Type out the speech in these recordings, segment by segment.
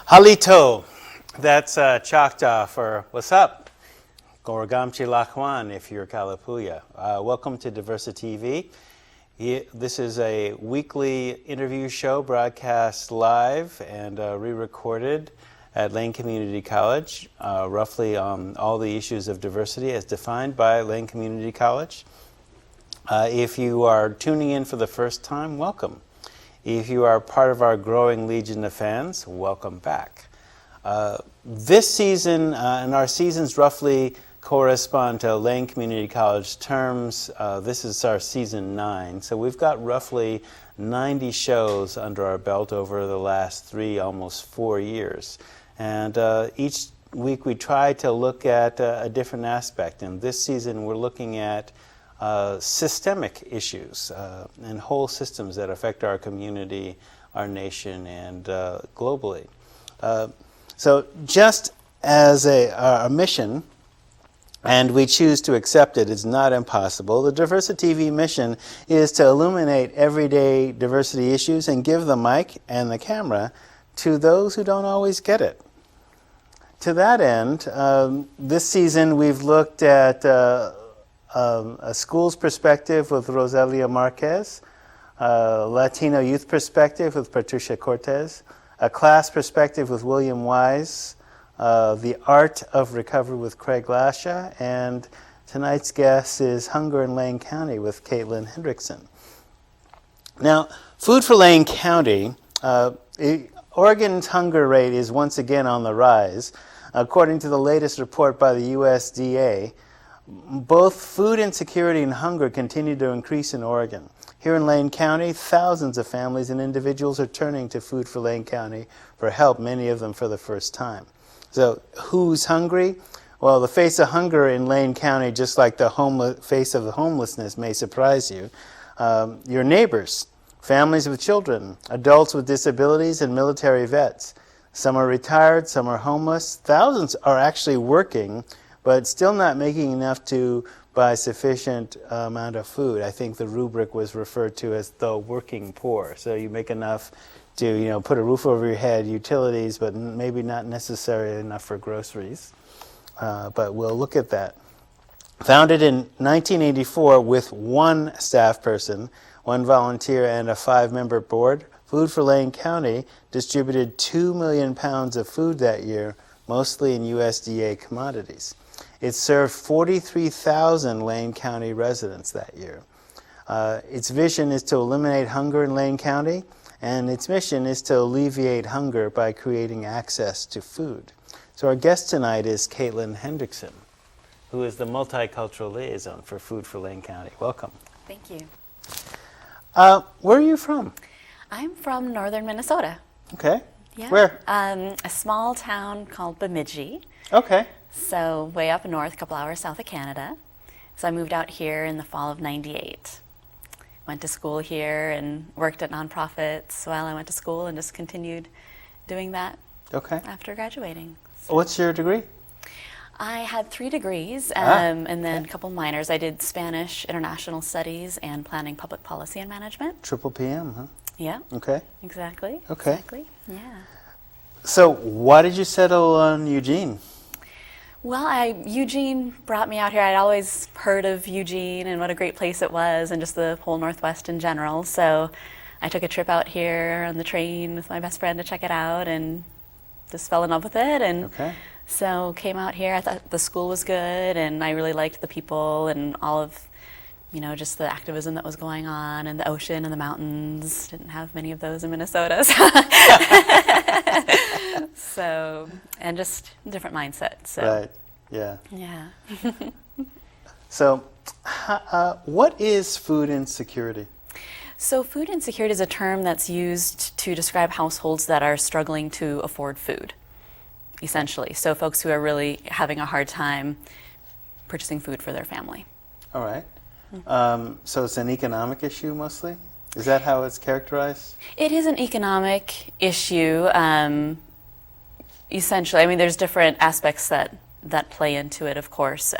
Halito, that's Choctaw for what's up? Goragamchi Lakwan if you're Kalapuya. Welcome to DiversiTV. This is a weekly interview show broadcast live and re-recorded at Lane Community College, roughly on all the issues of diversity as defined by Lane Community College. If you are tuning in for the first time, welcome. If you are part of our growing legion of fans, welcome back. This season, and our seasons roughly correspond to Lane Community College terms. This is our season 9, so we've got roughly 90 shows under our belt over the last 3, almost 4 years. And each week we try to look at a different aspect. And this season we're looking at systemic issues and whole systems that affect our community, our nation, and globally. So just as a mission, and we choose to accept it, it's not impossible, the DiversiTV mission is to illuminate everyday diversity issues and give the mic and the camera to those who don't always get it. To that end, this season we've looked at a school's perspective with Rosalia Marquez, a Latino youth perspective with Patricia Cortez, a class perspective with William Wise, the art of recovery with Craig Lasha, and tonight's guest is Hunger in Lane County with Caitlan Hendrickson. Now, food for Lane County, Oregon's hunger rate is once again on the rise. According to the latest report by the USDA, both food insecurity and hunger continue to increase in Oregon. Here in Lane County, thousands of families and individuals are turning to Food for Lane County for help, many of them for the first time. So who's hungry? Well, the face of hunger in Lane County, just like the face of the homelessness, may surprise you. Your neighbors, families with children, adults with disabilities, and military vets. Some are retired, some are homeless. Thousands are actually working, but still not making enough to buy sufficient amount of food. I think the rubric was referred to as the working poor. So you make enough to, put a roof over your head, utilities, but maybe not necessarily enough for groceries. But we'll look at that. Founded in 1984 with 1 staff person, 1 volunteer, and a 5-member board, Food for Lane County distributed 2 million pounds of food that year, mostly in USDA commodities. It served 43,000 Lane County residents that year. Its vision is to eliminate hunger in Lane County, and its mission is to alleviate hunger by creating access to food. So our guest tonight is Caitlan Hendrickson, who is the Multicultural Liaison for Food for Lane County. Welcome. Thank you. Where are you from? I'm from northern Minnesota. Okay. Yeah. Where? A small town called Bemidji. Okay. So way up north, a couple hours south of Canada. So I moved out here in the fall of '98. Went to school here and worked at nonprofits while I went to school and just continued doing that after graduating. So What's your degree? I had 3 degrees and then a couple minors. I did Spanish, International Studies, and Planning, Public Policy, and Management. Triple PM, huh? Yeah. Okay. Exactly. Okay. Exactly. Yeah. So why did you settle on Eugene? Well, Eugene brought me out here. I'd always heard of Eugene and what a great place it was and just the whole Northwest in general. So I took a trip out here on the train with my best friend to check it out and just fell in love with it. And so came out here. I thought the school was good and I really liked the people and all of, just the activism that was going on and the ocean and the mountains. Didn't have many of those in Minnesota. So, and just different mindset. So. Right, yeah. Yeah. So, what is food insecurity? So food insecurity is a term that's used to describe households that are struggling to afford food, essentially. So folks who are really having a hard time purchasing food for their family. All right. So it's an economic issue mostly? Is that how it's characterized? It is an economic issue, essentially. I mean, there's different aspects that play into it, of course.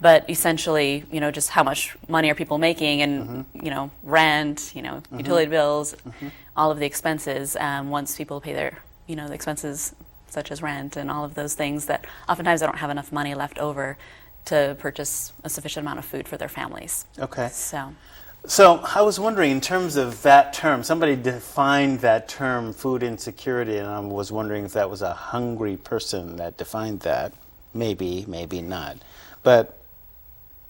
But essentially, just how much money are people making and, rent, utility bills, all of the expenses. Once people pay the expenses such as rent and all of those things that oftentimes they don't have enough money left over to purchase a sufficient amount of food for their families. Okay. So I was wondering, in terms of that term, somebody defined that term, food insecurity, and I was wondering if that was a hungry person that defined that. Maybe, maybe not. But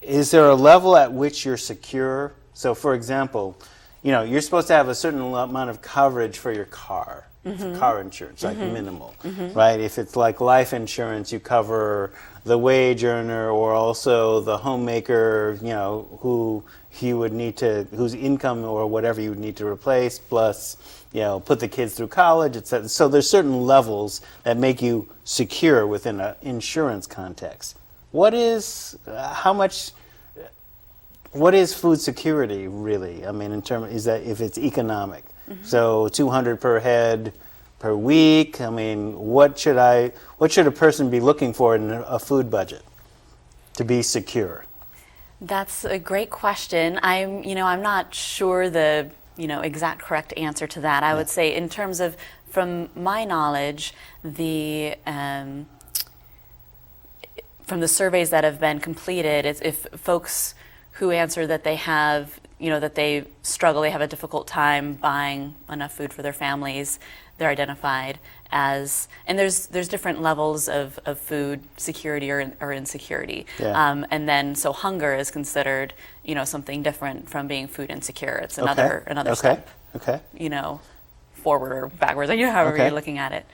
is there a level at which you're secure? So, for example, you're supposed to have a certain amount of coverage for your car, for car insurance, like minimal, right? If it's like life insurance, you cover the wage earner or also the homemaker, who you would need to, whose income or whatever you would need to replace, plus, put the kids through college, etc. So there's certain levels that make you secure within an insurance context. What is food security really? I mean, in terms, is that if it's economic? So 200 per head per week. I mean, what should a person be looking for in a food budget to be secure? that's a great question. I'm not sure the exact correct answer to that. I would say, in terms of, from my knowledge, from the surveys that have been completed, if folks who answer that they have, that they struggle, they have a difficult time buying enough food for their families, they're identified as, and there's different levels of food security or insecurity. Yeah. And then, so hunger is considered, something different from being food insecure. It's another step, forward or backwards, however you're looking at it.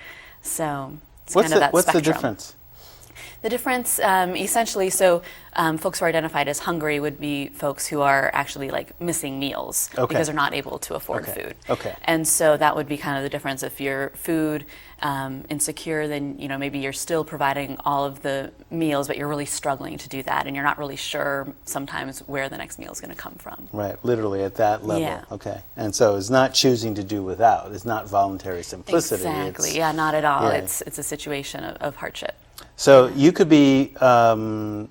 So it's kind of that what's spectrum. The difference? The difference, essentially, folks who are identified as hungry would be folks who are actually missing meals because they're not able to afford food. Okay. And so that would be kind of the difference. If you're food insecure, then maybe you're still providing all of the meals, but you're really struggling to do that, and you're not really sure sometimes where the next meal is going to come from. Right, literally at that level. Yeah. Okay. And so it's not choosing to do without. It's not voluntary simplicity. Exactly. Not at all. Yeah. It's a situation of hardship. So you could be, a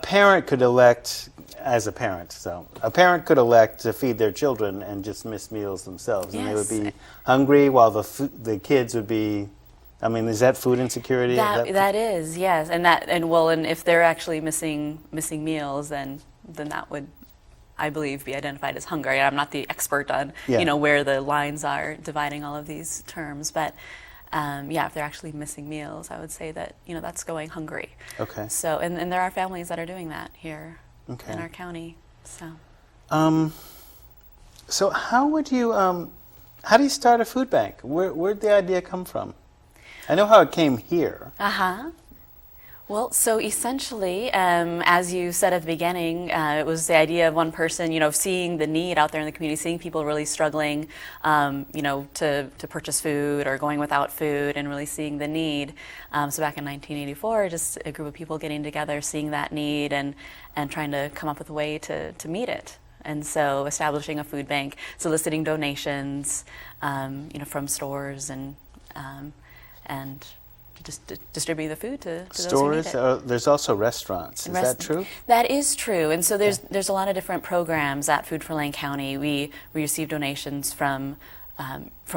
parent could elect, as a parent, so a parent could elect to feed their children and just miss meals themselves. And they would be hungry while the kids would be, is that food insecurity? That is, yes. And if they're actually missing meals, then that would, I believe, be identified as hunger. I'm not the expert on, where the lines are dividing all of these terms, but if they're actually missing meals, I would say that, that's going hungry. Okay. So, and there are families that are doing that here in our county, so. So how do you start a food bank? Where'd the idea come from? I know how it came here. Well, so essentially, as you said at the beginning, it was the idea of one person, seeing the need out there in the community, seeing people really struggling, to purchase food or going without food, and really seeing the need. So back in 1984, just a group of people getting together, seeing that need, and trying to come up with a way to meet it. And so establishing a food bank, soliciting donations, from stores and just distribute the food to those who need it. There's also restaurants. Is that true? That is true. And so there's a lot of different programs at Food for Lane County. We receive donations from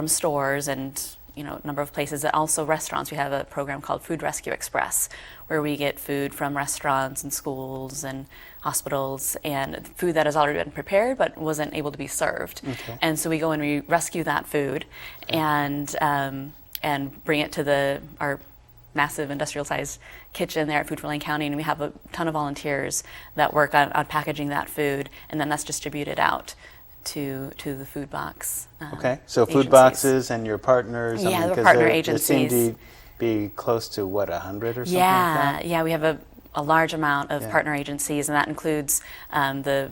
stores and a number of places, and also restaurants. We have a program called Food Rescue Express, where we get food from restaurants and schools and hospitals, and food that has already been prepared but wasn't able to be served. Okay. And so we go and we rescue that food and bring it to our massive industrial-sized kitchen there at Food for Lane County, and we have a ton of volunteers that work on packaging that food, and then that's distributed out to the food box. Okay, so food agencies. Boxes and your partners. Yeah, the partner agencies. They seem to be close to 100 or something like that? Yeah, we have a large amount of partner agencies, and that includes the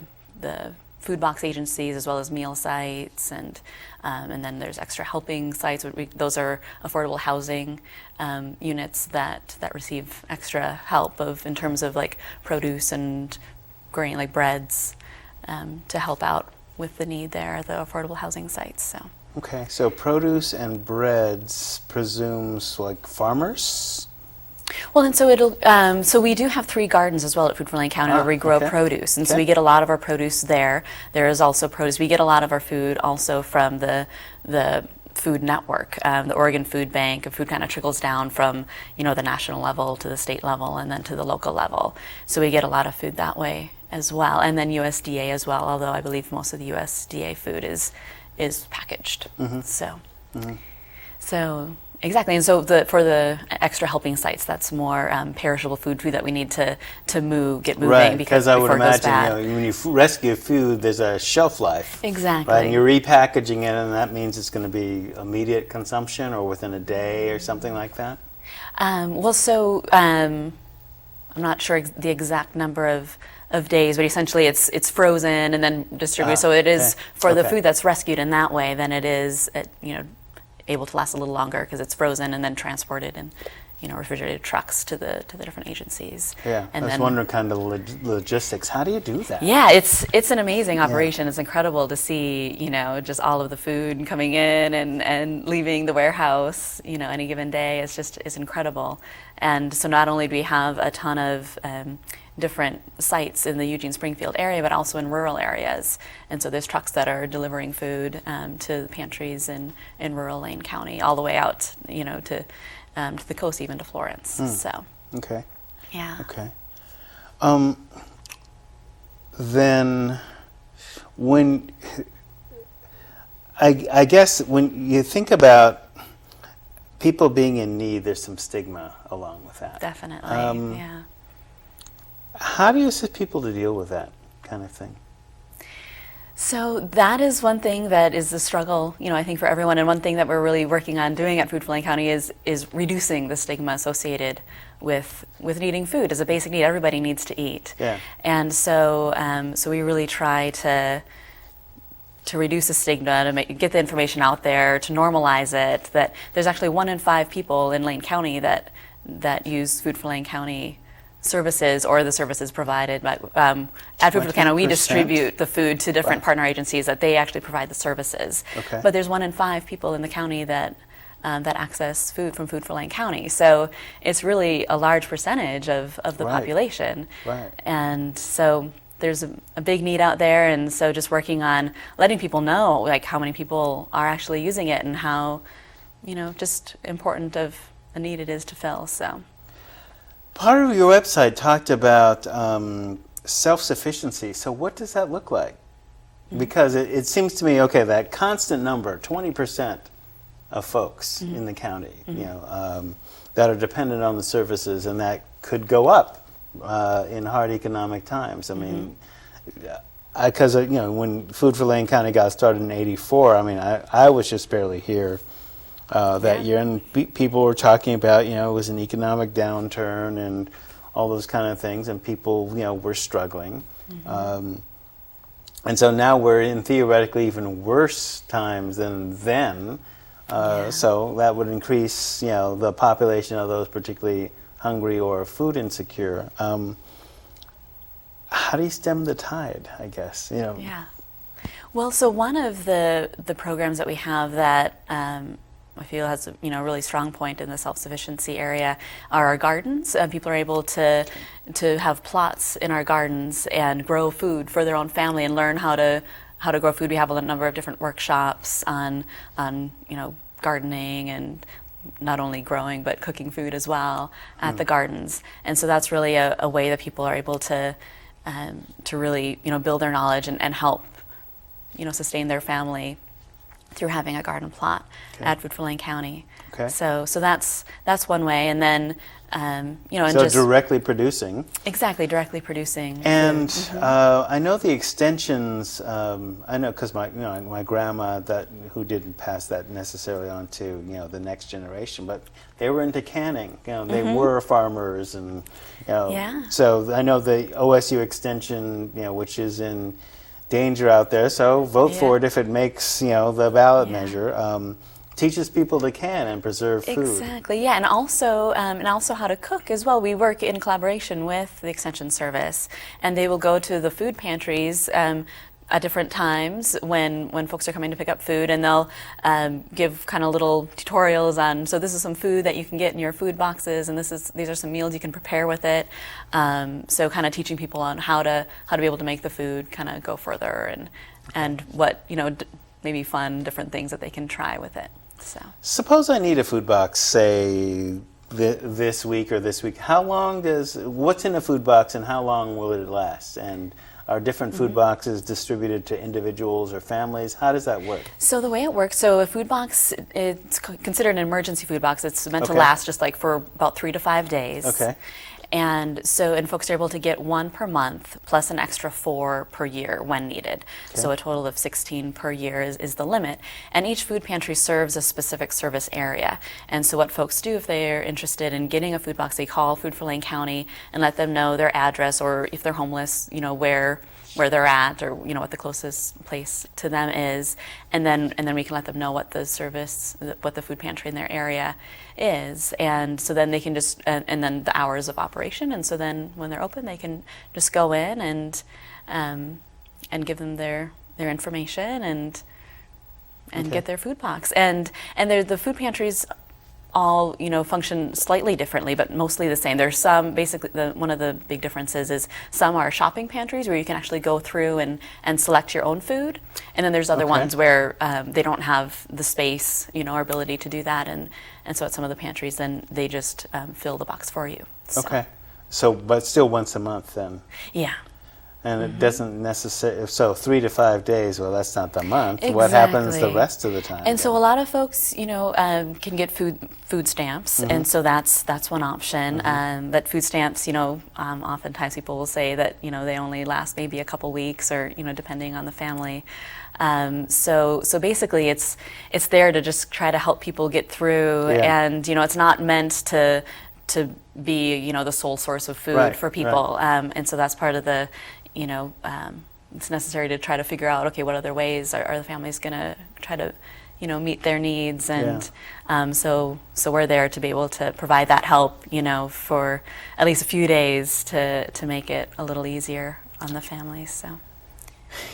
food box agencies as well as meal sites, and then there's extra helping sites. Those are affordable housing units that receive extra help in terms of produce and grain, like breads, to help out with the need there at the affordable housing sites. So. Okay, so produce and breads presumes farmers? Well, and so so we do have 3 gardens as well at Food for Lane County where we grow produce, and so we get a lot of our produce there. There is also produce. We get a lot of our food also from the food network. The Oregon Food Bank, food kind of trickles down from, the national level to the state level and then to the local level. So we get a lot of food that way as well. And then USDA as well, although I believe most of the USDA food is packaged. So exactly, and so for the extra helping sites, that's more perishable food that we need to get moving, right, because I would before it goes imagine bad. when you rescue food, there's a shelf life. Exactly. Right, and you're repackaging it, and that means it's going to be immediate consumption or within a day or something like that? I'm not sure the exact number of days, but essentially it's frozen and then distributed. So it is for the food that's rescued in that way, then it is able to last a little longer because it's frozen and then transported in refrigerated trucks to the different agencies. Yeah, and I was wondering kind of logistics. How do you do that? Yeah, it's an amazing operation. It's incredible to see just all of the food coming in and leaving the warehouse any given day. It's incredible. And so not only do we have a ton of different sites in the Eugene-Springfield area, but also in rural areas. And so there's trucks that are delivering food to pantries in rural Lane County, all the way out, to the coast, even to Florence. So. Okay. Yeah. Okay. Then, when I guess when you think about people being in need, there's some stigma along with that. Definitely. Yeah. How do you assist people to deal with that kind of thing? So that is one thing that is the struggle, I think, for everyone. And one thing that we're really working on doing at Food for Lane County is reducing the stigma associated with needing food as a basic need. Everybody needs to eat. Yeah. And so we really try to reduce the stigma, to get the information out there, to normalize it, that there's actually 1 in 5 people in Lane County that use Food for Lane County services or the services provided by at Food for Lane County. We distribute the food to different partner agencies that they actually provide the services. Okay. But there's 1 in 5 people in the county that access food from Food for Lane County. So it's really a large percentage of the population. Right. And so there's a big need out there, and so just working on letting people know how many people are actually using it and how just important of a need it is to fill. So part of your website talked about self-sufficiency. So what does that look like? Because it seems to me, that constant number, 20% of folks in the county, that are dependent on the services, and that could go up in hard economic times. I mean, because when Food for Lane County got started in '84, I was just barely here that year, and people were talking about, it was an economic downturn and all those kind of things, and people, were struggling. And so now we're in theoretically even worse times than then. So that would increase, the population of those particularly hungry or food insecure. How do you stem the tide, I guess? Yeah. Well, so one of the programs that we have that I feel has a really strong point in the self-sufficiency area are our gardens. People are able to have plots in our gardens and grow food for their own family and learn how to grow food. We have a number of different workshops on gardening and not only growing but cooking food as well at the gardens. And so that's really a way that people are able to really build their knowledge and help sustain their family through having a garden plot at Food for Lane County. Okay. So that's one way, and then and so just directly producing. Exactly, directly producing. And I know the extensions. I know because my grandma who didn't pass that necessarily on to the next generation, but they were into canning. They were farmers, and so I know the OSU extension, which is in danger out there. So vote for it if it makes the ballot measure. Teaches people to can and preserve food. Exactly, yeah, and also how to cook as well. We work in collaboration with the Extension Service, and they will go to the food pantries at different times when folks are coming to pick up food, and they'll give kind of little tutorials on, so this is some food that you can get in your food boxes, and these are some meals you can prepare with it. So kind of teaching people on how to be able to make the food kind of go further, and what maybe fun different things that they can try with it. So Suppose I need a food box, say this week or this week. What's in a food box and how long will it last? And are different food boxes distributed to individuals or families? How does that work? So the way it works, so a food box, it's considered an emergency food box. It's meant to Okay. last just like for about 3 to 5 days. Okay. And folks are able to get 1 per month plus an extra 4 per year when needed. Okay. So a total of 16 per year is the limit. And each food pantry serves a specific service area. And so what folks do if they're interested in getting a food box, they call Food for Lane County and let them know their address, or if they're homeless, where they're at, or what the closest place to them is, and then we can let them know what the food pantry in their area is, and so then they can just and then the hours of operation, and so then when they're open they can just go in and give them their information and Okay. get their food box, and the food pantries all function slightly differently, but mostly the same. There's some, basically one of the big differences is some are shopping pantries where you can actually go through and select your own food, and then there's other Okay. ones where they don't have the space or ability to do that, and so at some of the pantries then they just fill the box for you. So, Okay. So, but still once a month then? yeah. And it doesn't necessarily, so 3 to 5 days, well, that's not the month. What happens the Exactly. rest of the time? And so then? a lot of folks, can get food stamps, and so that's one option. But food stamps, oftentimes people will say that they only last maybe a couple weeks, or depending on the family. So basically, it's there to just try to help people get through, Yeah. and it's not meant to be the sole source of food Right, for people. And so that's part of the it's necessary to try to figure out, okay, what other ways are the families going to try to meet their needs, and so we're there to be able to provide that help for at least a few days to make it a little easier on the families. So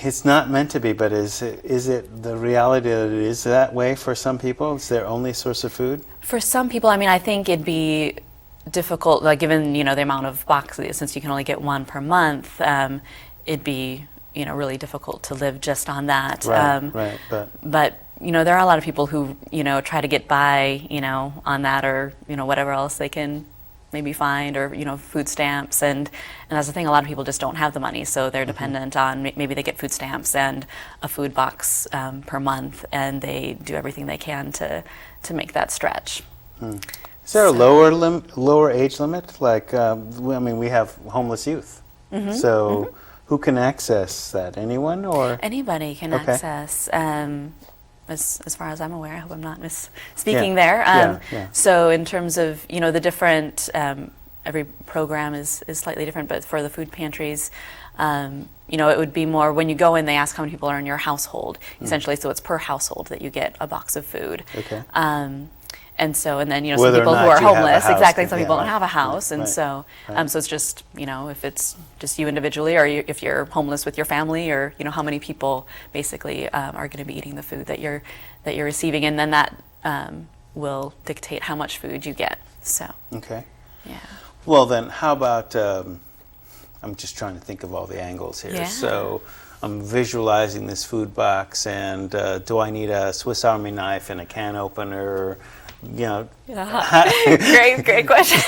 It's not meant to be, but is it the reality that it is that way for some people? It's their only source of food? for some people, I think it'd be difficult, like given the amount of boxes, since you can only get 1 per month, it'd be really difficult to live just on that. Right, But there are a lot of people who try to get by on that, or whatever else they can maybe find, or food stamps, and that's the thing, a lot of people just don't have the money, so they're dependent on maybe they get food stamps and a food box per month, and they do everything they can to make that stretch. Is there a lower age limit? Like, we have homeless youth. So who can access that? Anyone, or? Anybody can Okay. access, as far as I'm aware. I hope I'm not misspeaking Yeah. there. Yeah. So in terms of the different, every program is slightly different, but for the food pantries, it would be more when you go in, they ask how many people are in your household, essentially. So it's per household that you get a box of food. Okay. And then some Whether or people who not are you have a homeless, house, exactly. Some yeah, people right, don't have a house, and right, so right. so it's just if it's just you individually, or if you're homeless with your family, or how many people basically are going to be eating the food that you're receiving, and then that will dictate how much food you get. So Okay. yeah. Well, then, how about, I'm just trying to think of all the angles here. Yeah. So I'm visualizing this food box, and do I need a Swiss Army knife and a can opener? Great question.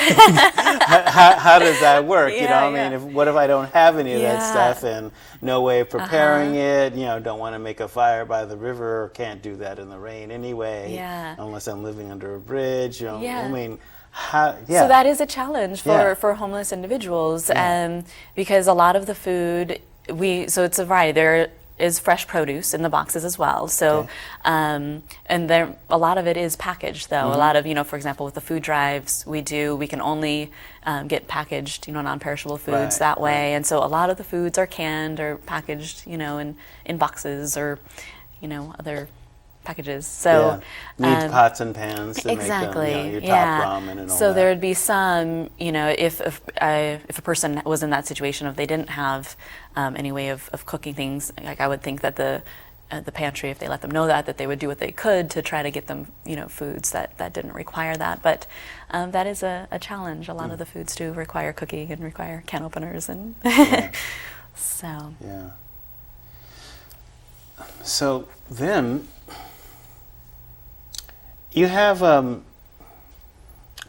How does that work? Yeah. What if I don't have any of that Yeah. stuff, and no way of preparing it? Don't want to make a fire by the river, or can't do that in the rain anyway. Yeah. Unless I'm living under a bridge. Yeah. Yeah. So that is a challenge Yeah. for homeless individuals, Yeah. because a lot of the food so it's a variety. There is fresh produce in the boxes as well. So, Okay. and there a lot of it is packaged though. A lot of for example, with the food drives we can only get packaged non-perishable foods Right, that way, right. and so a lot of the foods are canned or packaged in boxes or other packages. So Need pots and pans to exactly. make them, your top Yeah. ramen and all So that. there would be some, if a person was in that situation, if they didn't have any way of cooking things, like I would think that the pantry, if they let them know that they would do what they could to try to get them, foods that didn't require that. But that is a challenge. A lot of the foods do require cooking and require can openers, and Yeah. so. Yeah. So then, You have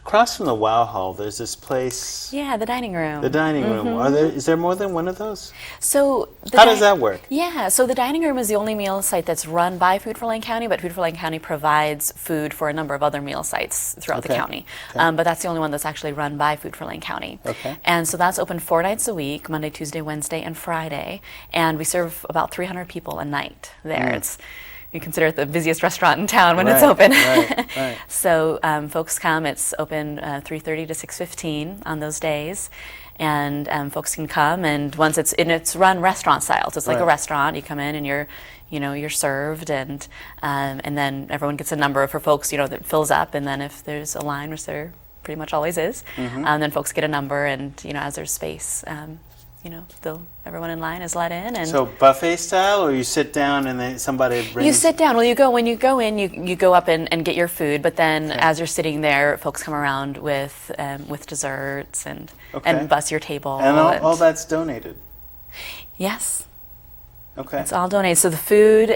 across from the Wow Hall. There's this place. Yeah, the dining room. The dining room. Is there more than one of those? So how does that work? Yeah, so the dining room is the only meal site that's run by Food for Lane County, but Food for Lane County provides food for a number of other meal sites throughout the county. But that's the only one that's actually run by Food for Lane County. Okay. And so that's open 4 nights a week, Monday, Tuesday, Wednesday, and Friday. And we serve about 300 people a night there. You consider it the busiest restaurant in town when it's open. Right. So folks come, it's open 3:30 to 6:15 on those days. And folks can come, and once it's run restaurant style. So it's like a restaurant. You come in and you're served, and then everyone gets a number for folks, that fills up. And then if there's a line, which there pretty much always is, then folks get a number, and as there's space, everyone in line is let in. And so buffet style, or you sit down and then somebody brings... You sit down. Well, when you go in, you go up and get your food, but then as you're sitting there, folks come around with desserts and bus your table. And all that's donated? Yes. Okay. It's all donated. So the food,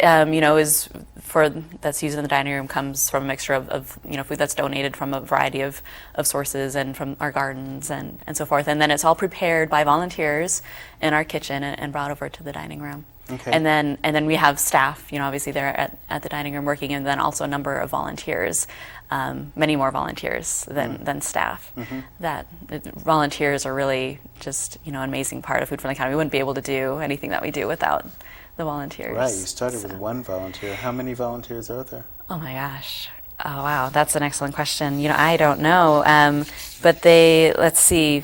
that's used in the dining room comes from a mixture of food that's donated from a variety of sources and from our gardens and so forth. And then it's all prepared by volunteers in our kitchen and brought over to the dining room. Okay. And then we have staff, obviously there at the dining room working, and then also a number of volunteers, many more volunteers than staff. Volunteers are really just, an amazing part of Food for Lane County. We wouldn't be able to do anything that we do without the volunteers. Right, you started with one volunteer. How many volunteers are there? Oh my gosh. Oh wow, that's an excellent question. I don't know, but let's see.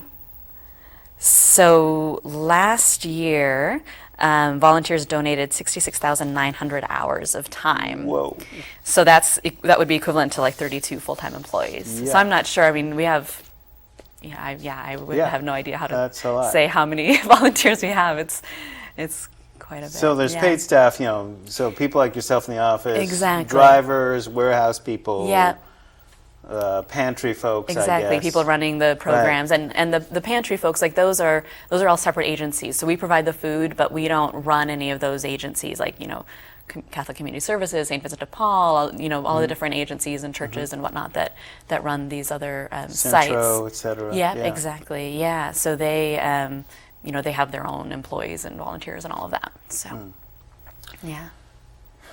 So last year, volunteers donated 66,900 hours of time. Whoa. So that would be equivalent to like 32 full-time employees. Yeah. So I'm not sure. I mean, we have, I would have no idea how to say how many volunteers we have. It's quite a bit. So there's paid staff, so people like yourself in the office, exactly. Drivers, warehouse people, yeah. Pantry folks, exactly. I guess. People running the programs, and the pantry folks, like those are all separate agencies. So we provide the food, but we don't run any of those agencies, like Catholic Community Services, St. Vincent de Paul, all the different agencies and churches and whatnot that run these other sites. Centro, et cetera. Yeah, exactly. Yeah, so they they have their own employees and volunteers and all of that. So, yeah.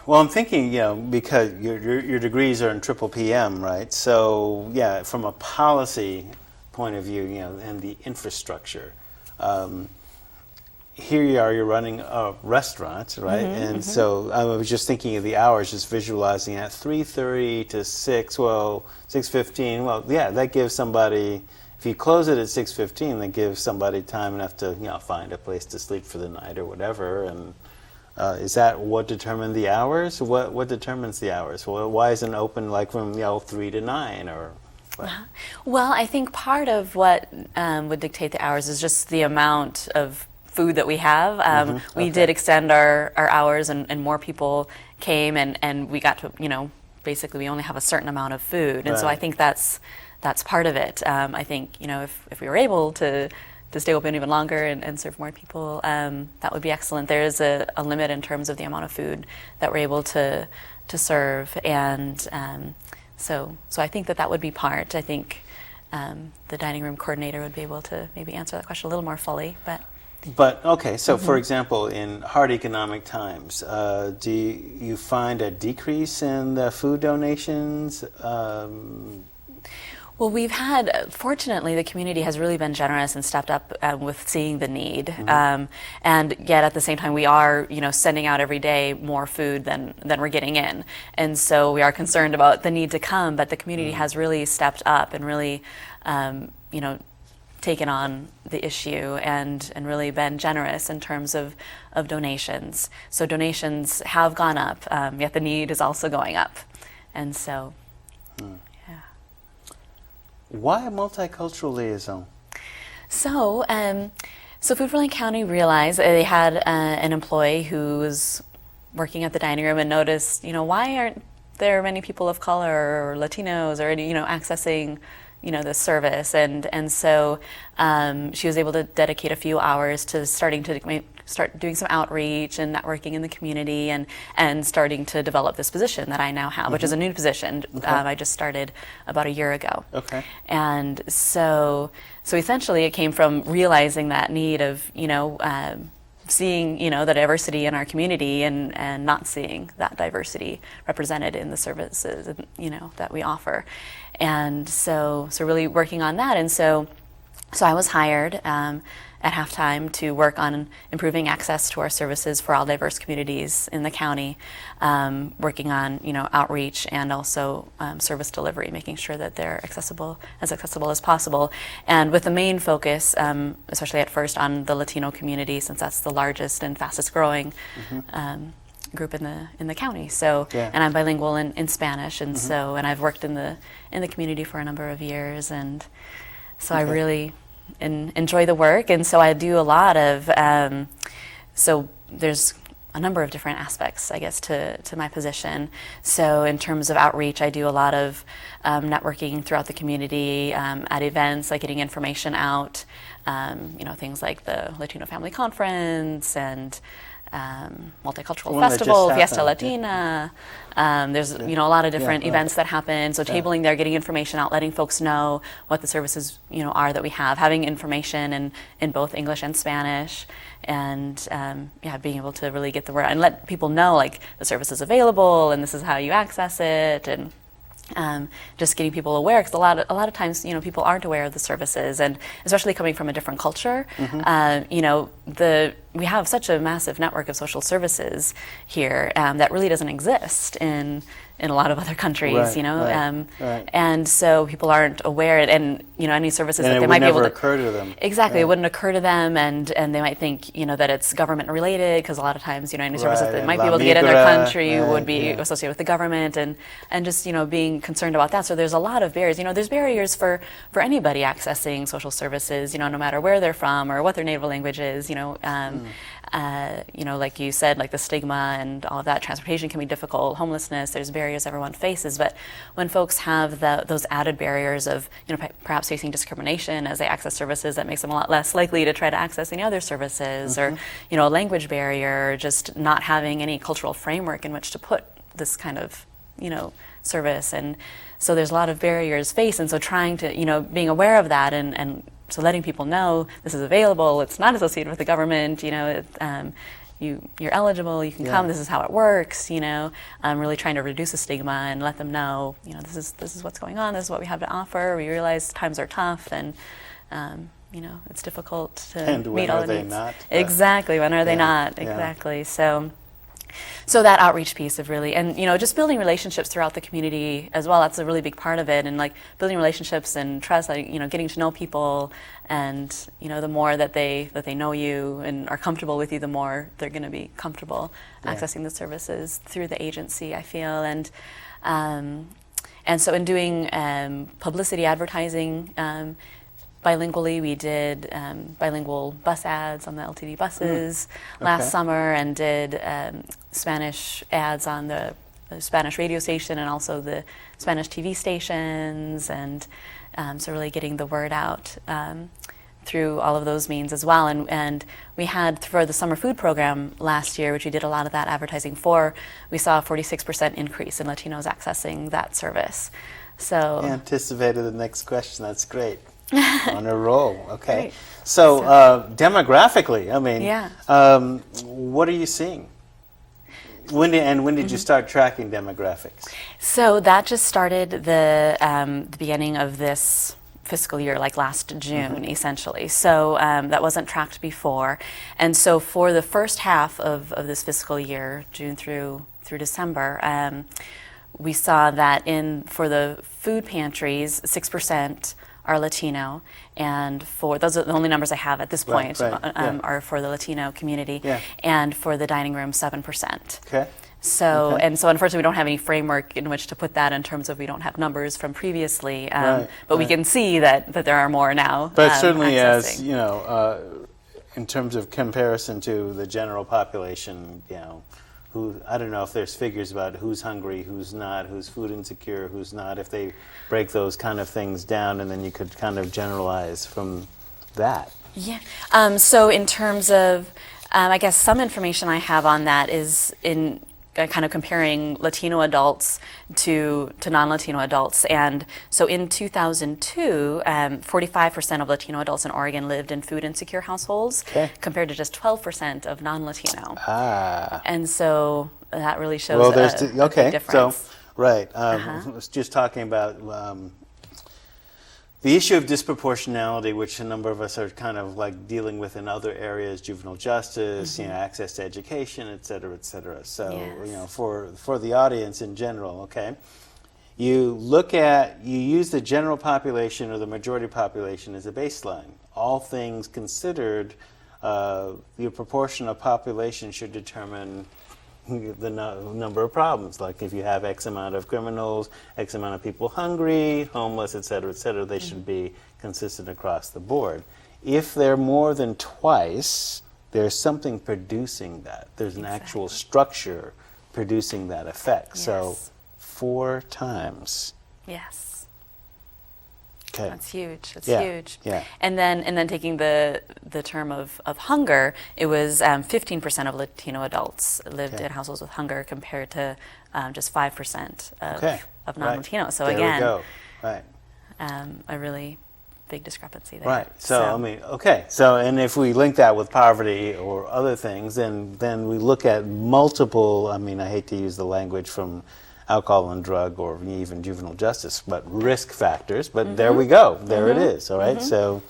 Well, I'm thinking, because your degrees are in triple PM, right? So, yeah, from a policy point of view, and the infrastructure, here you are, you're running a restaurant, right? So I was just thinking of the hours, just visualizing at 3:30 to 6:15. Well, yeah, that gives somebody, if you close it at 6:15, that gives somebody time enough to, find a place to sleep for the night or whatever. And is that what determined the hours? What determines the hours? Well, why isn't it open like from 3 to 9 or? What? Well, I think part of what would dictate the hours is just the amount of food that we have. We did extend our hours, and more people came, and we got to basically we only have a certain amount of food, and so I think that's part of it. I think if we were able to stay open even longer and serve more people, that would be excellent. There is a limit in terms of the amount of food that we're able to serve, and so I think that would be part. I think the dining room coordinator would be able to maybe answer that question a little more fully, But okay, so for example, in hard economic times, do you find a decrease in the food donations? Well, fortunately, the community has really been generous and stepped up with seeing the need. And yet at the same time, we are, sending out every day more food than we're getting in. And so we are concerned about the need to come, but the community has really stepped up and really, taken on the issue and really been generous in terms of donations. So donations have gone up, yet the need is also going up. And so, yeah. Why a multicultural liaison? So Food for Lane County realized they had an employee who was working at the dining room and noticed, why aren't there many people of color or Latinos or accessing this service, and so she was able to dedicate a few hours to starting to start doing some outreach and networking in the community, and starting to develop this position that I now have, which is a new position. I just started about a year ago. Okay. And so essentially it came from realizing that need of, seeing, the diversity in our community and not seeing that diversity represented in the services, that we offer. And so really working on that. And so I was hired at halftime to work on improving access to our services for all diverse communities in the county, working on outreach and also service delivery, making sure that they're accessible as possible, and with the main focus, especially at first, on the Latino community, since that's the largest and fastest growing group in the county. So, and I'm bilingual in Spanish, and and I've worked in the community for a number of years, and so I really enjoy the work. And so I do a lot of, so there's a number of different aspects, I guess, to my position. So in terms of outreach, I do a lot of networking throughout the community, at events, like getting information out, things like the Latino Family Conference and Multicultural Festival, Fiesta Latina. There's a lot of different events that happen. So tabling there, getting information out, letting folks know what the services are that we have, having information in both English and Spanish, and being able to really get the word out and let people know like the service is available and this is how you access it, and just getting people aware, because a lot of times people aren't aware of the services, and especially coming from a different culture. We have such a massive network of social services here that really doesn't exist in a lot of other countries, and so people aren't aware, and any services that they might be able to occur to them. Exactly, it wouldn't occur to them, and they might think that it's government related, because a lot of times any services that might be able to get in their country would be associated with the government, and just being concerned about that. So there's a lot of barriers. There's barriers for anybody accessing social services, no matter where they're from or what their native language is. Like you said, like the stigma and all of that, transportation can be difficult, homelessness, there's barriers everyone faces. But when folks have those added barriers of, perhaps facing discrimination as they access services, that makes them a lot less likely to try to access any other services, or, a language barrier, or just not having any cultural framework in which to put this kind of, service. And so there's a lot of barriers faced. And so trying to, being aware of that, and so letting people know this is available, it's not associated with the government, you're eligible, you can come, this is how it works, really trying to reduce the stigma and let them know, this is what's going on, this is what we have to offer. We realize times are tough, and it's difficult to meet all the needs. Not? Exactly, when are they not? Exactly. So that outreach piece of really, and just building relationships throughout the community as well, that's a really big part of it. And like building relationships and trust, like getting to know people, and the more that they know you and are comfortable with you, the more they're going to be comfortable accessing the services through the agency, I feel. And so in doing publicity advertising, bilingually, we did bilingual bus ads on the LTD buses last summer, and did Spanish ads on the Spanish radio station and also the Spanish TV stations, and so really getting the word out through all of those means as well. And we had, for the summer food program last year, which we did a lot of that advertising for, we saw a 46% increase in Latinos accessing that service. So you anticipated the next question. That's great. On a roll. Okay. Great. So demographically, I mean, what are you seeing? When did you start tracking demographics? So that just started the beginning of this fiscal year, like last June, essentially. So that wasn't tracked before. And so for the first half of this fiscal year, June through December, we saw that for the food pantries, 6% are Latino, and those are the only numbers I have at this point, are for the Latino community, and for the dining room, 7%. Okay. So unfortunately we don't have any framework in which to put that, in terms of we don't have numbers from previously, but we can see that there are more now. But certainly accessing. As in terms of comparison to the general population, I don't know if there's figures about who's hungry, who's not, who's food insecure, who's not, if they break those kind of things down, and then you could kind of generalize from that. Yeah. So in terms of I guess some information I have on that is in kind of comparing Latino adults to non-Latino adults. And so in 2002, 45% of Latino adults in Oregon lived in food insecure households, compared to just 12% of non-Latino. And so that really shows a big difference. So, right. I was just talking about the issue of disproportionality, which a number of us are kind of like dealing with in other areas, juvenile justice, you know, access to education, et cetera, et cetera. So, you know, for the audience in general, okay, you use the general population or the majority population as a baseline. All things considered, your proportion of population should determine the number of problems. Like if you have X amount of criminals, X amount of people hungry, homeless, et cetera, they should be consistent across the board. If they're more than twice, there's something producing that. There's an actual structure producing that effect. So 4 times. Yes. Okay. That's huge. That's huge. Yeah. And then taking the term of hunger, it was 15% of Latino adults lived in households with hunger compared to just 5% of non-Latino. So there again, we go. Right. A really big discrepancy there. Right. So I mean, so and if we link that with poverty or other things, then we look at multiple. I mean, I hate to use the language from alcohol and drug or even juvenile justice, but risk factors. But there we go. There it is. All right. So,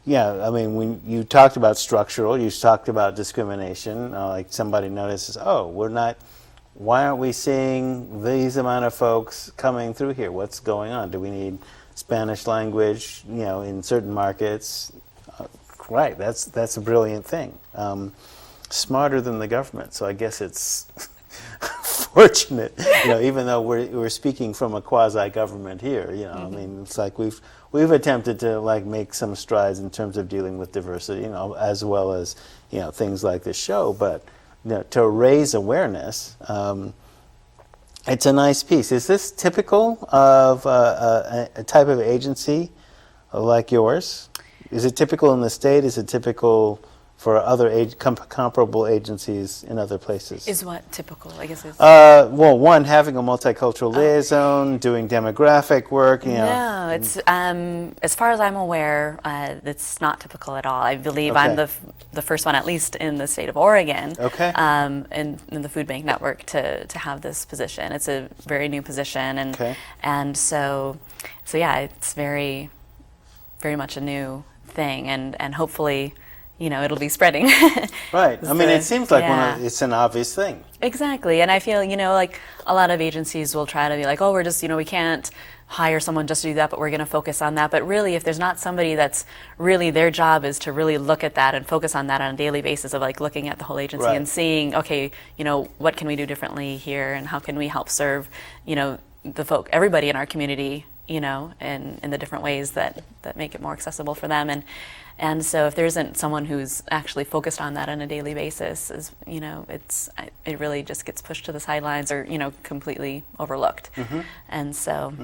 yeah, I mean, when you talked about structural, you talked about discrimination. Like somebody notices, why aren't we seeing these amount of folks coming through here? What's going on? Do we need Spanish language, you know, in certain markets? Right. That's a brilliant thing. Smarter than the government. So I guess it's fortunate, you know, even though we're speaking from a quasi-government here, you know, I mean, it's like we've attempted to like make some strides in terms of dealing with diversity, you know, as well as, you know, things like this show, but, you know, to raise awareness, it's a nice piece. Is this typical of a type of agency like yours? Is it typical in the state? Is it typical for other comparable agencies in other places? Is what typical, I guess is? Well, one, having a multicultural liaison, doing demographic work, you know. No, it's, as far as I'm aware, it's not typical at all. I believe I'm the first one, at least in the state of Oregon, in the Food Bank Network to have this position. It's a very new position, and so yeah, it's very, very much a new thing, and hopefully, you know, it'll be spreading. Right. I mean, it seems like it's an obvious thing. Exactly. And I feel, you know, like a lot of agencies will try to be like, oh, we're just, you know, we can't hire someone just to do that, but we're going to focus on that. But really, if there's not somebody that's really their job is to really look at that and focus on that on a daily basis of like looking at the whole agency and seeing, okay, you know, what can we do differently here and how can we help serve, you know, everybody in our community, you know, in the different ways that make it more accessible for them. And so if there isn't someone who's actually focused on that on a daily basis, you know, it really just gets pushed to the sidelines or, you know, completely overlooked. And so,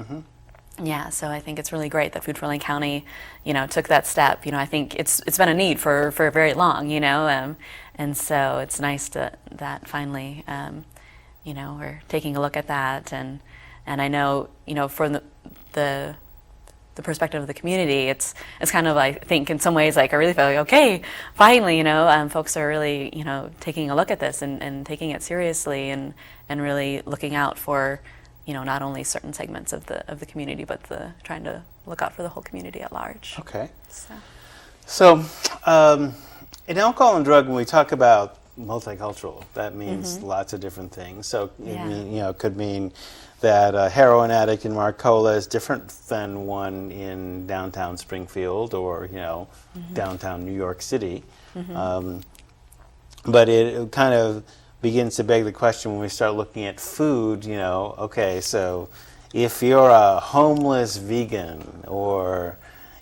yeah, so I think it's really great that Food for Lane County, you know, took that step. You know, I think it's been a need for very long, you know, and so it's nice that finally, you know, we're taking a look at that. And I know, you know, from the perspective of the community, it's kind of, I think, in some ways, like I really feel like, okay, finally, you know, folks are really, you know, taking a look at this and taking it seriously and really looking out for, you know, not only certain segments of the community, but trying to look out for the whole community at large. Okay. So in alcohol and drug, when we talk about multicultural, that means lots of different things. So it could mean that a heroin addict in Marcola is different than one in downtown Springfield or, you know, downtown New York City. But it kind of begins to beg the question when we start looking at food, you know, okay, so if you're a homeless vegan or,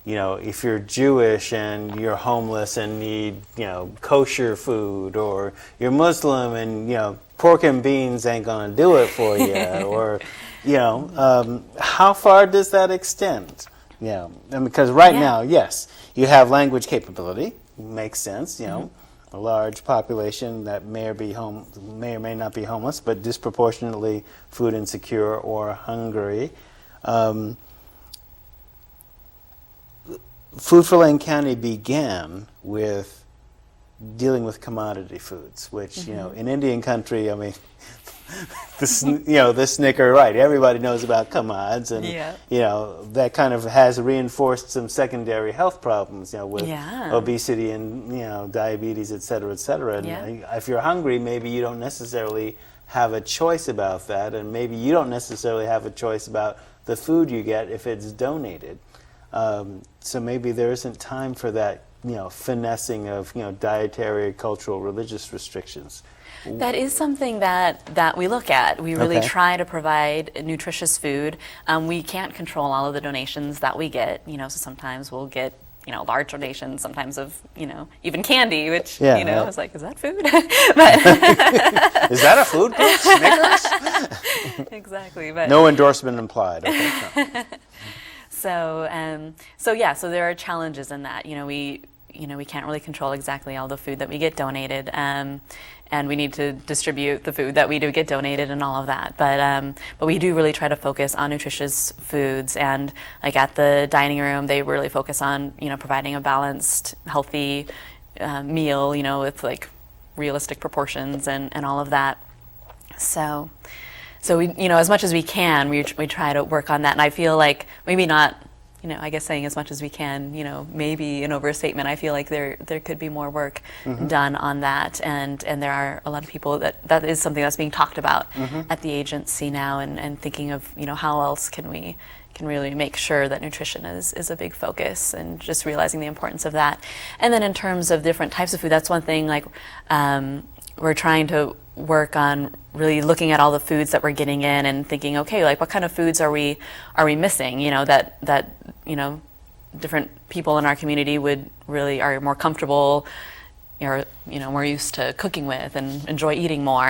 you know, if you're Jewish and you're homeless and need, you know, kosher food, or you're Muslim and, you know, pork and beans ain't gonna do it for you, or, you know, how far does that extend? You know, and because right now, yes, you have language capability, makes sense, you know, a large population that may or may not be homeless, but disproportionately food insecure or hungry. Food for Lane County began with dealing with commodity foods, which, you know, in Indian country, I mean, the Snicker, right? Everybody knows about commods, and you know that kind of has reinforced some secondary health problems, you know, with obesity and diabetes, et cetera, et cetera. And if you're hungry, maybe you don't necessarily have a choice about that, and maybe you don't necessarily have a choice about the food you get if it's donated. So maybe there isn't time for that, finessing of dietary, cultural, religious restrictions. That is something that we look at. We really try to provide nutritious food. We can't control all of the donations that we get, so sometimes we'll get, large donations, sometimes of, even candy, which, I was like, is that food? But is that a food group? Snickers? Exactly. But no endorsement implied. Okay. No. So there are challenges in that. We can't really control exactly all the food that we get donated, and we need to distribute the food that we do get donated and all of that. But we do really try to focus on nutritious foods, and like at the dining room, they really focus on providing a balanced, healthy meal, with like realistic proportions and all of that. So we, as much as we can, we try to work on that. And I feel like maybe not, I guess saying as much as we can, maybe an overstatement. I feel like there could be more work done on that. And there are a lot of people that is something that's being talked about at the agency now, and thinking of, how else can we really make sure that nutrition is a big focus, and just realizing the importance of that. And then in terms of different types of food, that's one thing, like, we're trying to work on really looking at all the foods that we're getting in and thinking, okay, like what kind of foods are we missing? That different people in our community are more comfortable, or more used to cooking with and enjoy eating more.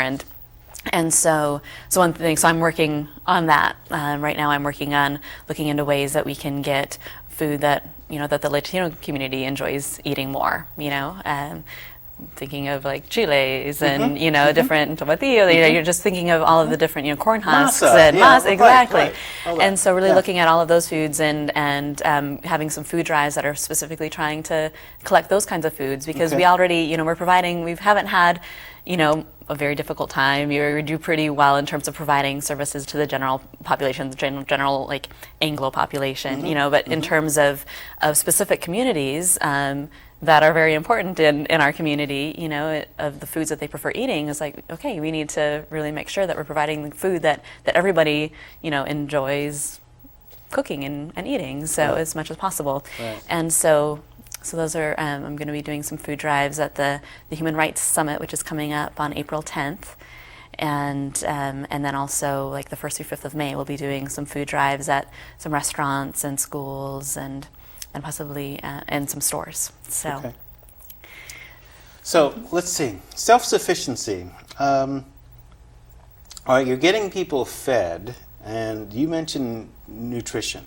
And so one thing. So I'm working on that right now. I'm working on looking into ways that we can get food that that the Latino community enjoys eating more. Thinking of like chiles and different tomatillo. You're just thinking of all of the different corn husks and masa, exactly. Right. And so really looking at all of those foods and having some food drives that are specifically trying to collect those kinds of foods, because we already we're providing. We haven't had a very difficult time. We do pretty well in terms of providing services to the general population, the general like Anglo population. But in terms of specific communities. That are very important in our community, of the foods that they prefer eating, is like, okay, we need to really make sure that we're providing food that everybody, enjoys cooking and eating, so as much as possible. Right. And so those are, I'm going to be doing some food drives at the Human Rights Summit, which is coming up on April 10th. And then also, like the 1st through 5th of May, we'll be doing some food drives at some restaurants and schools and possibly in some stores. So let's see. Self-sufficiency. All right, you're getting people fed, and you mentioned nutrition.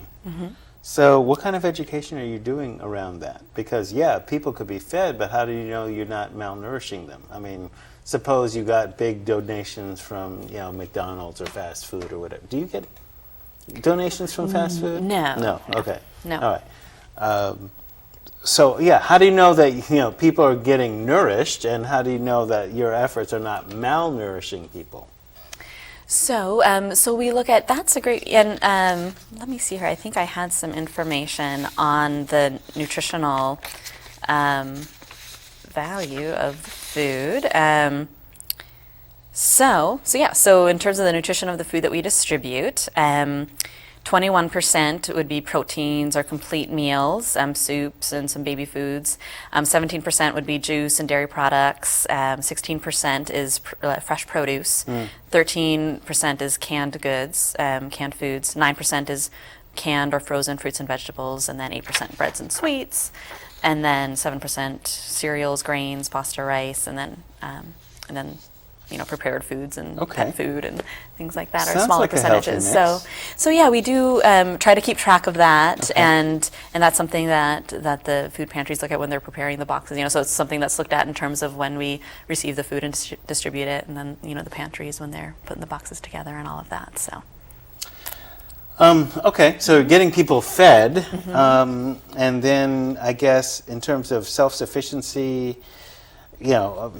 So what kind of education are you doing around that? Because people could be fed, but how do you know you're not malnourishing them? I mean, suppose you got big donations from McDonald's or fast food or whatever. Do you get donations from fast food? No. No. Okay. No. All right. How do you know that people are getting nourished, and how do you know that your efforts are not malnourishing people? So we look at, that's a great, and let me see here. I think I had some information on the nutritional value of food. So in terms of the nutrition of the food that we distribute, 21% would be proteins or complete meals, soups and some baby foods. 17% would be juice and dairy products. 16% is fresh produce. 13% is canned goods, canned foods. 9% is canned or frozen fruits and vegetables, and then 8% breads and sweets, and then 7% cereals, grains, pasta, rice, and then prepared foods and Okay. pet food and things like that are Sounds smaller like a healthy percentages. mix. So yeah, we do try to keep track of that, Okay. and that's something that the food pantries look at when they're preparing the boxes. So it's something that's looked at in terms of when we receive the food and distribute it, and then the pantries when they're putting the boxes together and all of that. So. Okay, so getting people fed, and then I guess in terms of self-sufficiency,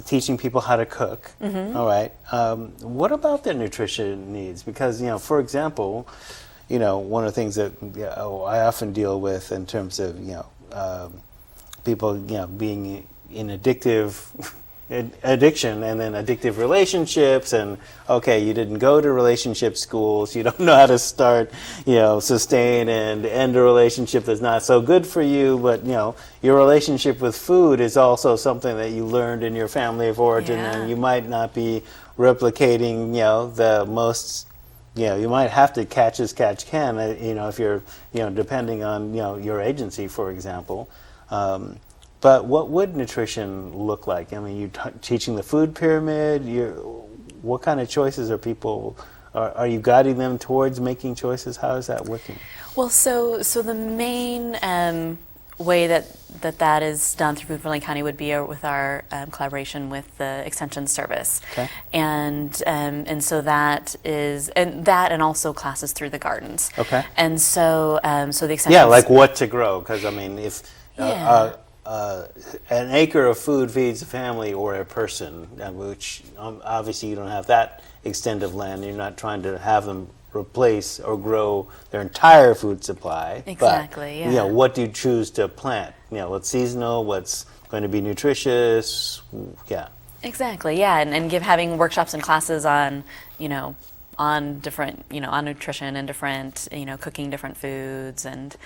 teaching people how to cook. All right. What about their nutrition needs? Because for example, one of the things that I often deal with in terms of people being in addiction and then addictive relationships, and okay, you didn't go to relationship schools, you don't know how to start sustain and end a relationship that's not so good for you, but your relationship with food is also something that you learned in your family of origin, and you might not be replicating the most, you might have to catch as catch can, if you're depending on your agency, for example. But what would nutrition look like? I mean, you're teaching the food pyramid. What kind of choices are you guiding them towards making choices? How is that working? Well, so the main way that is done through Food for Lane County would be with our collaboration with the Extension Service. Okay. And so that is, and also classes through the gardens. Okay. And so the Extension. Yeah, like what to grow, because I mean, if an acre of food feeds a family or a person, which obviously you don't have that extent of land. You're not trying to have them replace or grow their entire food supply. Exactly. But, yeah. What do you choose to plant? What's seasonal? What's going to be nutritious? Yeah. Exactly. Yeah, and having workshops and classes on on different on nutrition and different cooking different foods and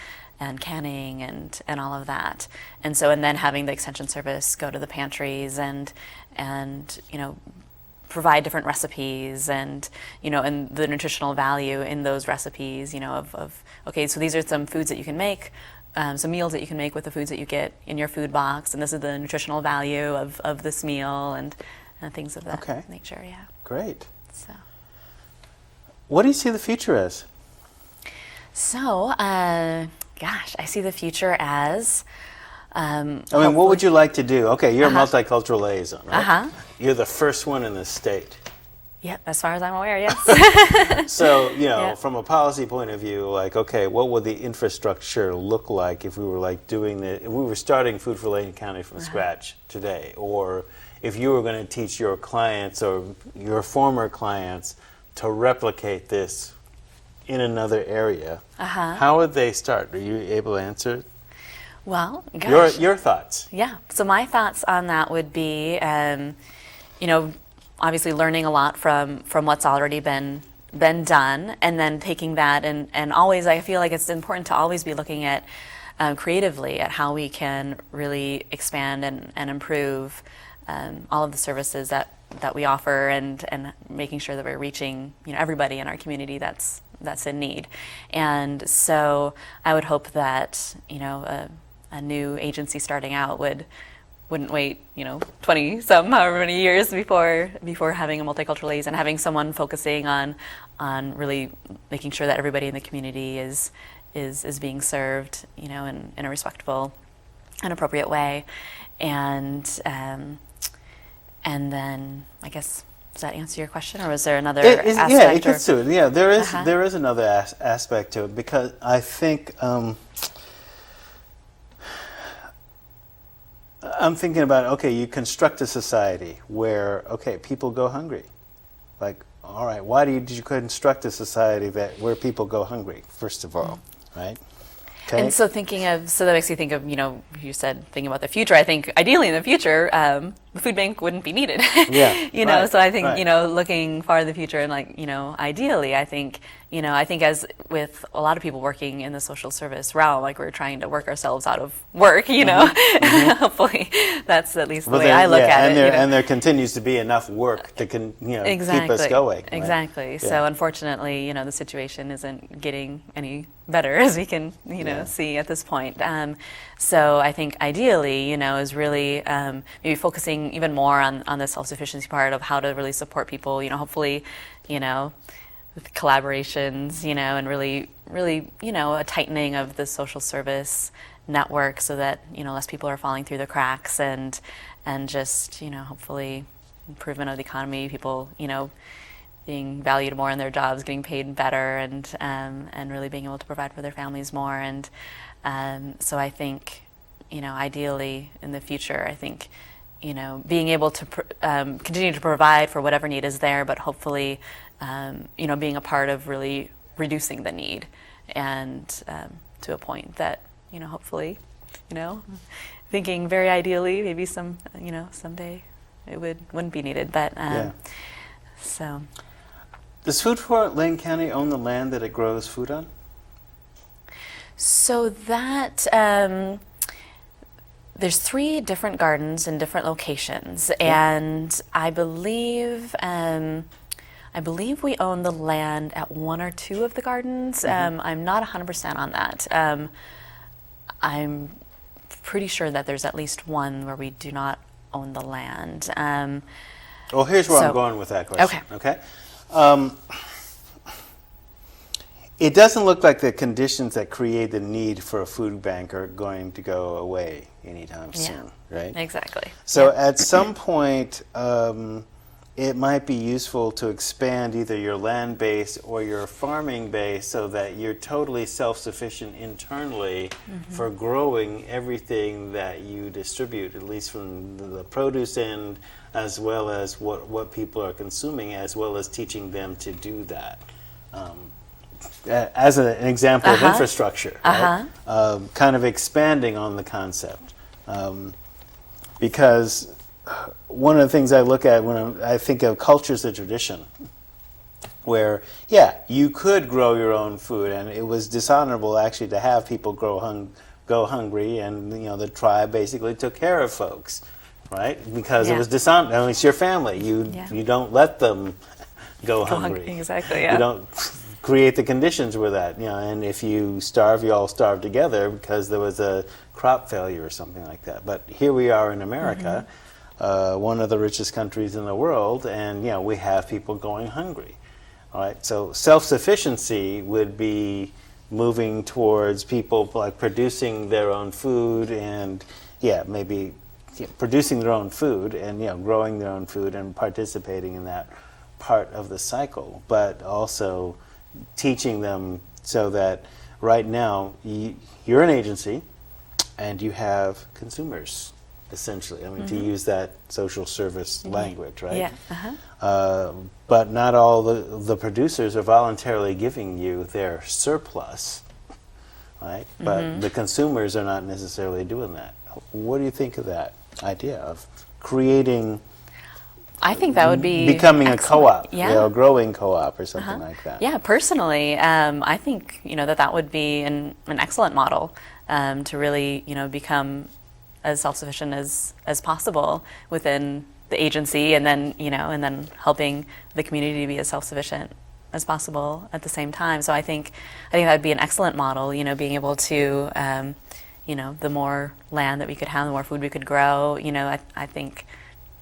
canning and all of that, and then having the Extension Service go to the pantries and provide different recipes and and the nutritional value in those recipes, of okay, so these are some foods that you can make, some meals that you can make with the foods that you get in your food box, and this is the nutritional value of this meal and things of that nature. Yeah. Great. So. What do you see the future as? So, gosh, I see the future as. What would you like to do? Okay, you're a multicultural liaison, right? You're the first one in the state. Yep, as far as I'm aware, yes. So, from a policy point of view, like, okay, what would the infrastructure look like if we were if we were starting Food for Lane County from scratch today, or if you were going to teach your clients or your former clients to replicate this in another area, how would they start? Are you able to answer? Well, gosh. Your thoughts. Yeah. So my thoughts on that would be, obviously learning a lot from what's already been done, and then taking that and always, I feel like it's important to always be looking at creatively at how we can really expand and improve all of the services that we offer, and making sure that we're reaching everybody in our community that's in need. And so I would hope that a new agency starting out wouldn't wait 20 some however many years before having a multicultural liaison, and having someone focusing on really making sure that everybody in the community is being served in a respectful and appropriate way. And then I guess, does that answer your question, or was there another aspect? Yeah, it gets to it. Yeah, there is another aspect to it, because I think I'm thinking about, okay, you construct a society where, okay, people go hungry. Like, all right, why did you construct a society where people go hungry, first of all, right? Okay. And so that makes you think of, you said thinking about the future. I think ideally in the future, the food bank wouldn't be needed. Yeah. So I think, looking far in the future and ideally, I think as with a lot of people working in the social service realm, like we're trying to work ourselves out of work, hopefully that's at least the way I look at it. And there continues to be enough work to keep us going. Right? Exactly. Yeah. So unfortunately, the situation isn't getting any better, as we can, see at this point. So I think ideally, is really maybe focusing working even more on the self-sufficiency part of how to really support people, hopefully, with collaborations, and really, a tightening of the social service network so that, less people are falling through the cracks and just, hopefully improvement of the economy, people, being valued more in their jobs, getting paid better, and really being able to provide for their families more. And so I think, ideally in the future, I think, being able to continue to provide for whatever need is there, but hopefully, being a part of really reducing the need, and to a point that, hopefully, thinking very ideally, maybe someday it wouldn't be needed. But so. Does Food for Lane County own the land that it grows food on? So that there's 3 different gardens in different locations, and I believe we own the land at 1 or 2 of the gardens. I'm not 100% on that. I'm pretty sure that there's at least 1 where we do not own the land. Well, here's where I'm going with that question. Okay. It doesn't look like the conditions that create the need for a food bank are going to go away anytime soon, right? Exactly. So at some point, it might be useful to expand either your land base or your farming base so that you're totally self-sufficient internally for growing everything that you distribute, at least from the produce end, as well as what people are consuming, as well as teaching them to do that. As an example of infrastructure, right? Kind of expanding on the concept. Because one of the things I look at when I think of culture as a tradition, where, you could grow your own food, and it was dishonorable actually to have people go hungry, and the tribe basically took care of folks, right? Because it was dishonorable. I mean, it's your family. You don't let them go hungry. Exactly. You don't create the conditions where that, and if you starve, you all starve together because there was a crop failure or something like that. But here we are in America, one of the richest countries in the world, and we have people going hungry. All right, so self-sufficiency would be moving towards people like producing their own food and maybe producing their own food and growing their own food and participating in that part of the cycle, but also teaching them so that right now you're an agency and you have consumers, essentially. I mean, to use that social service language, right? But not all the producers are voluntarily giving you their surplus, right? But the consumers are not necessarily doing that. What do you think of that idea of creating? I think that would be becoming excellent. A co-op, a growing co-op or something like that. Yeah, personally, I think that would be an excellent model to really become as self-sufficient as possible within the agency, and then helping the community to be as self-sufficient as possible at the same time. So I think that would be an excellent model. Being able to the more land that we could have, the more food we could grow. I think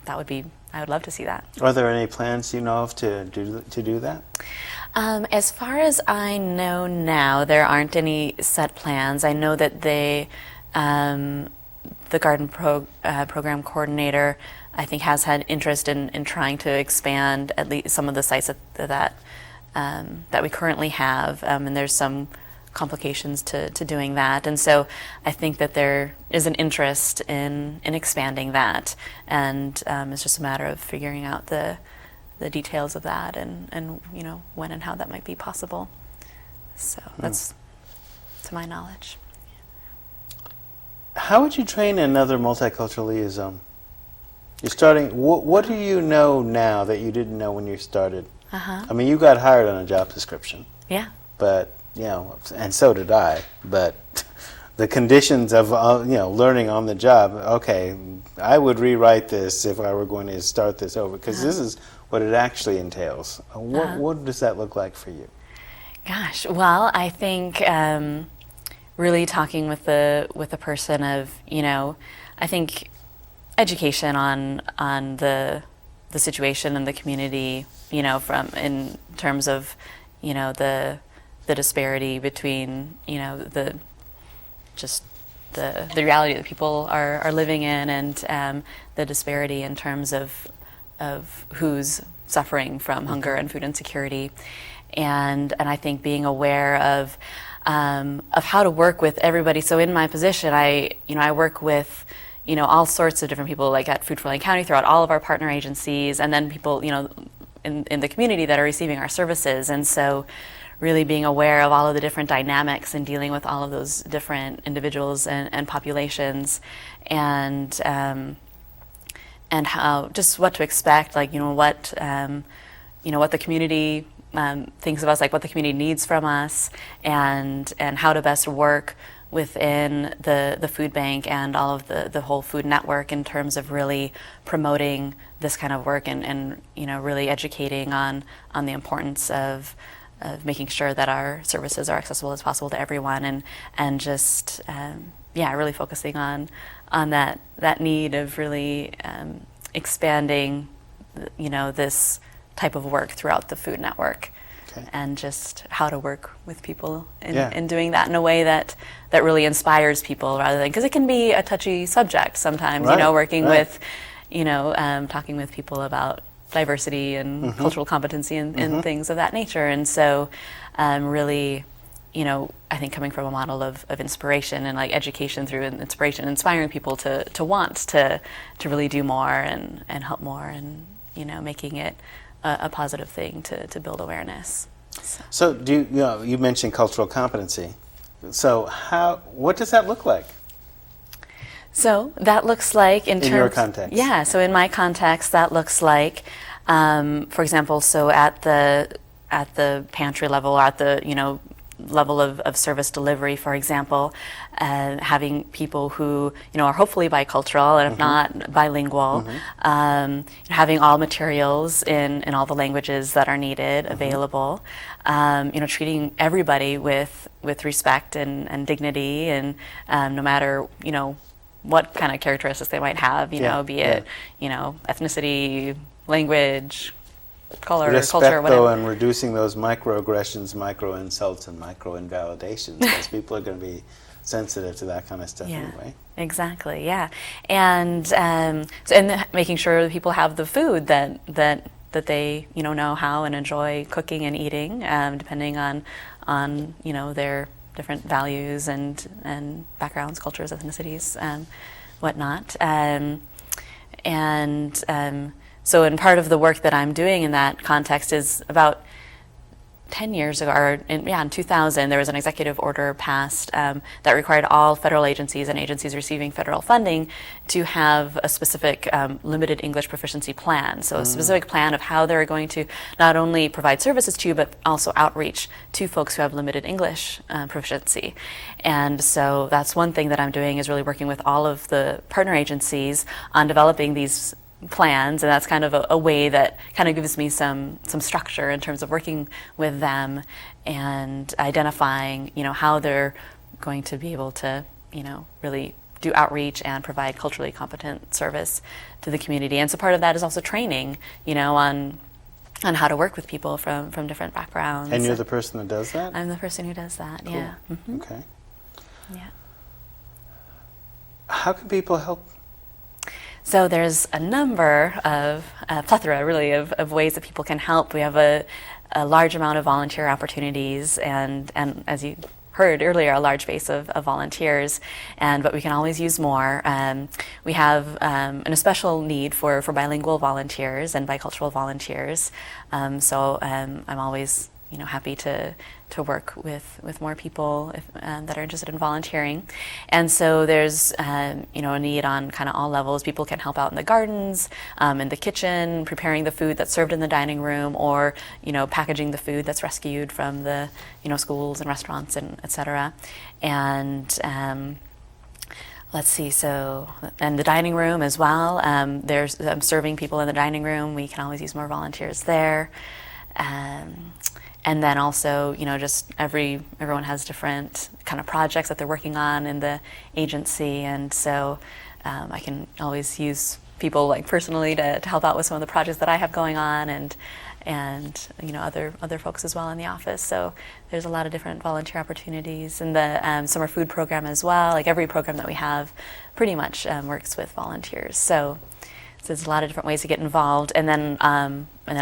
that would be. I would love to see that. Are there any plans you know of to do that? As far as I know now, there aren't any set plans. I know that the garden program coordinator, I think, has had interest in trying to expand at least some of the sites that we currently have, and there's some complications to doing that, and so I think that there is an interest in expanding that, and it's just a matter of figuring out the details of that and when and how that might be possible. So that's to my knowledge. How would you train another multicultural liaison? You're starting. What do you know now that you didn't know when you started? I mean, you got hired on a job description. Yeah. But and so did I. But the conditions of learning on the job. Okay, I would rewrite this if I were going to start this over, because this is what it actually entails. What does that look like for you? Gosh, well, I think really talking with the person of I think education on the situation in the community, from in terms of, the disparity between, the reality that people are living in, and the disparity in terms of who's suffering from hunger and food insecurity, and I think being aware of how to work with everybody. So in my position, I work with all sorts of different people, like at Food for Lane County, throughout all of our partner agencies, and then people in the community that are receiving our services. And so really being aware of all of the different dynamics and dealing with all of those different individuals and populations, and how, just what to expect, like what the community thinks of us, like what the community needs from us, and how to best work within the food bank and all of the whole food network in terms of really promoting this kind of work, and really educating on the importance of making sure that our services are accessible as possible to everyone, and just really focusing on that need of really expanding this type of work throughout the food network. Okay. And just how to work with people in doing that in a way that really inspires people, rather than, because it can be a touchy subject sometimes, right. Working right. with, talking with people about diversity and cultural competency and things of that nature. And so really, I think coming from a model of inspiration and like education through inspiration, inspiring people to want to really do more and help more, and making it a positive thing to build awareness. So you mentioned cultural competency. So what does that look like? So that looks like in your context. Yeah. So in my context, that looks like, for example, so at the pantry level, or at the level of service delivery, for example, having people who are hopefully bicultural, and if not bilingual, having all materials in all the languages that are needed available, treating everybody with respect and dignity, and no matter what kind of characteristics they might have, be it ethnicity, language, color, culture, whatever. And reducing those microaggressions, micro-insults, and micro-invalidations, because people are going to be sensitive to that kind of stuff anyway. Exactly, yeah. And making sure that people have the food that they know how and enjoy cooking and eating, depending on their different values and backgrounds, cultures, ethnicities, whatnot. So, in part of the work that I'm doing in that context is about 10 years ago, or in 2000, there was an executive order passed that required all federal agencies and agencies receiving federal funding to have a specific limited English proficiency plan. So a specific plan of how they're going to not only provide services to you, but also outreach to folks who have limited English proficiency. And so that's one thing that I'm doing, is really working with all of the partner agencies on developing these plans, and that's kind of a way that kind of gives me some structure in terms of working with them and identifying how they're going to be able to really do outreach and provide culturally competent service to the community. And so part of that is also training on how to work with people from different backgrounds. And you're the person that does that? I'm the person who does that. Cool. Yeah. Okay. Yeah. How can people help? So there's a number of, plethora really, of ways that people can help. We have a large amount of volunteer opportunities, and as you heard earlier, a large base of volunteers, but we can always use more. We have an especial need for bilingual volunteers and bicultural volunteers. So I'm always happy to work with more people that are interested in volunteering. And so there's a need on kind of all levels. People can help out in the gardens, in the kitchen, preparing the food that's served in the dining room, or packaging the food that's rescued from the schools and restaurants and etc. And let's see, so, and the dining room as well. There's serving people in the dining room. We can always use more volunteers there. And then also, just everyone has different kind of projects that they're working on in the agency, and so I can always use people like personally to help out with some of the projects that I have going on, and you know, other folks as well in the office. So there's a lot of different volunteer opportunities, and the summer food program as well. Like every program that we have pretty much works with volunteers. So there's a lot of different ways to get involved, and then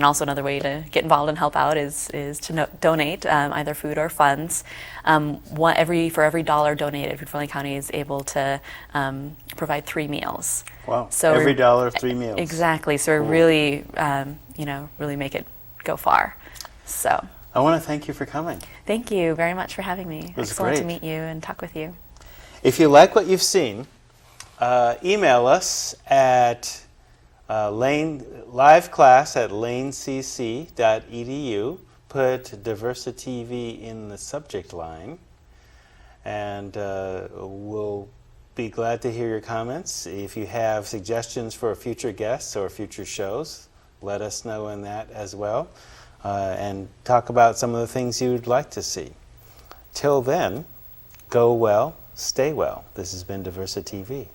also another way to get involved and help out is to donate either food or funds. For every dollar donated, Fort County is able to provide 3 meals. Wow! So every dollar, 3 meals. Exactly. So we're really, really make it go far. So I want to thank you for coming. thank you very much for having me. It was Excellent to great. meet you and talk with you. If you like what you've seen, email us at liveclass@lanecc.edu. Put DiversiTV in the subject line, and we'll be glad to hear your comments. If you have suggestions for future guests or future shows, let us know in that as well, and talk about some of the things you'd like to see. Till then, go well, stay well. This has been DiversiTV.